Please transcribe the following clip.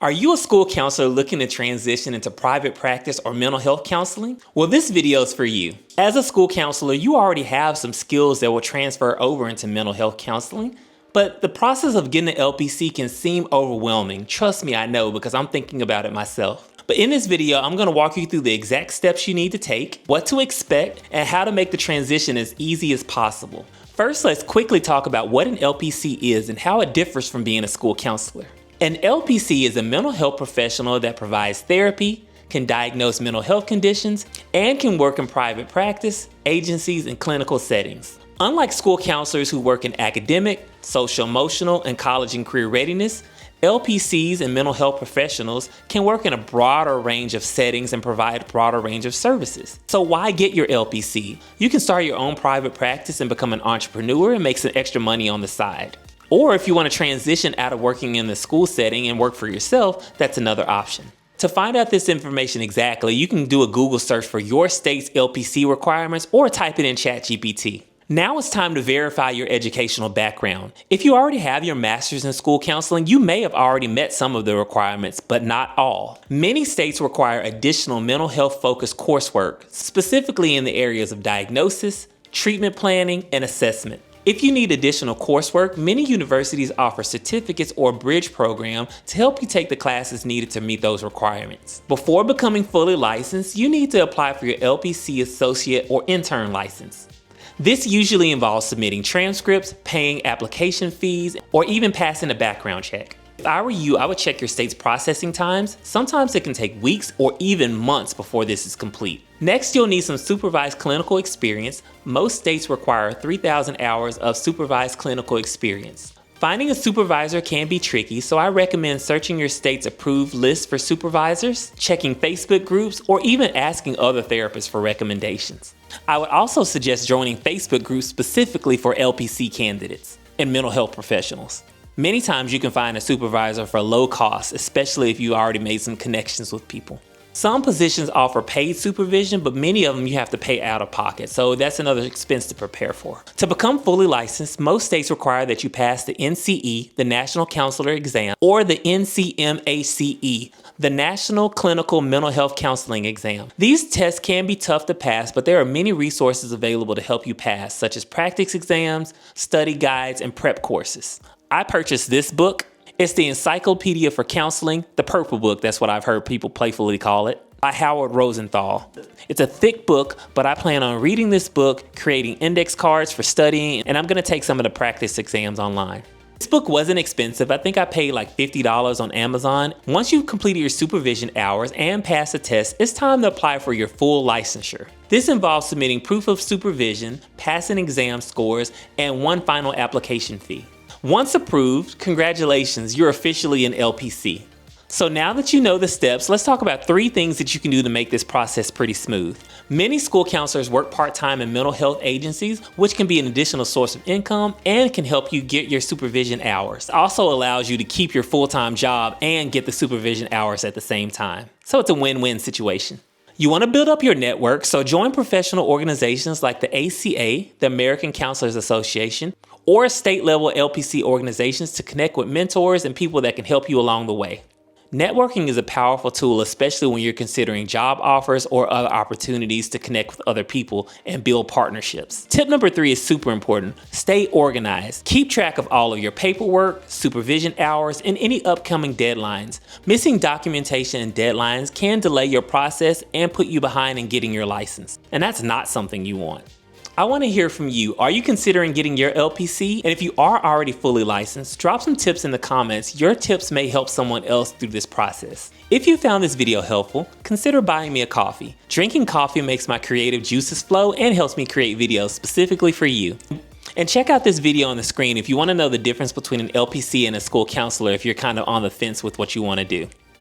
Are you a school counselor looking to transition into private practice or mental health counseling? Well, this video is for you. As a school counselor, you already have some skills that will transfer over into mental health counseling, but the process of getting an LPC can seem overwhelming. Trust me, I know, because I'm thinking about it myself. But in this video, I'm going to walk you through the exact steps you need to take, what to expect, and how to make the transition as easy as possible. First, let's quickly talk about what an LPC is and how it differs from being a school counselor. An LPC is a mental health professional that provides therapy, can diagnose mental health conditions, and can work in private practice, agencies, and clinical settings. Unlike school counselors who work in academic, social-emotional, and college and career readiness, LPCs and mental health professionals can work in a broader range of settings and provide a broader range of services. So why get your LPC? You can start your own private practice and become an entrepreneur and make some extra money on the side. Or if you want to transition out of working in the school setting and work for yourself, that's another option. To find out this information exactly, you can do a Google search for your state's LPC requirements or type it in ChatGPT. Now it's time to verify your educational background. If you already have your master's in school counseling, you may have already met some of the requirements, but not all. Many states require additional mental health focused coursework, specifically in the areas of diagnosis, treatment planning, and assessment. If you need additional coursework, many universities offer certificates or a bridge program to help you take the classes needed to meet those requirements. Before becoming fully licensed, you need to apply for your LPC associate or intern license. This usually involves submitting transcripts, paying application fees, or even passing a background check. If I were you, I would check your state's processing times. Sometimes it can take weeks or even months before this is complete. Next, you'll need some supervised clinical experience. Most states require 3,000 hours of supervised clinical experience. Finding a supervisor can be tricky, so I recommend searching your state's approved list for supervisors, checking Facebook groups, or even asking other therapists for recommendations. I would also suggest joining Facebook groups specifically for LPC candidates and mental health professionals. Many times you can find a supervisor for low cost, especially if you already made some connections with people. Some positions offer paid supervision, but many of them you have to pay out of pocket, so that's another expense to prepare for. To become fully licensed, most states require that you pass the NCE, the National Counselor Exam, or the NCMACE, the National Clinical Mental Health Counseling Exam. These tests can be tough to pass, but there are many resources available to help you pass, such as practice exams, study guides, and prep courses. I purchased this book. It's the Encyclopedia for Counseling, the Purple Book, that's what I've heard people playfully call it, by Howard Rosenthal. It's a thick book, but I plan on reading this book, creating index cards for studying, and I'm going to take some of the practice exams online. This book wasn't expensive. I think I paid like $50 on Amazon. Once you've completed your supervision hours and passed the test, it's time to apply for your full licensure. This involves submitting proof of supervision, passing exam scores, and one final application fee. Once approved, congratulations, you're officially an LPC. So now that you know the steps, let's talk about 3 things that you can do to make this process pretty smooth. Many school counselors work part-time in mental health agencies, which can be an additional source of income and can help you get your supervision hours. It also allows you to keep your full-time job and get the supervision hours at the same time. So it's a win-win situation. You want to build up your network, so join professional organizations like the ACA, the American Counselors Association, or state-level LPC organizations to connect with mentors and people that can help you along the way. Networking is a powerful tool, especially when you're considering job offers or other opportunities to connect with other people and build partnerships. Tip number 3 is super important. Stay organized. Keep track of all of your paperwork, supervision hours, and any upcoming deadlines. Missing documentation and deadlines can delay your process and put you behind in getting your license. And that's not something you want. I want to hear from you. Are you considering getting your LPC? And if you are already fully licensed, drop some tips in the comments. Your tips may help someone else through this process. If you found this video helpful, consider buying me a coffee. Drinking coffee makes my creative juices flow and helps me create videos specifically for you. And check out this video on the screen if you want to know the difference between an LPC and a school counselor if you're kind of on the fence with what you want to do.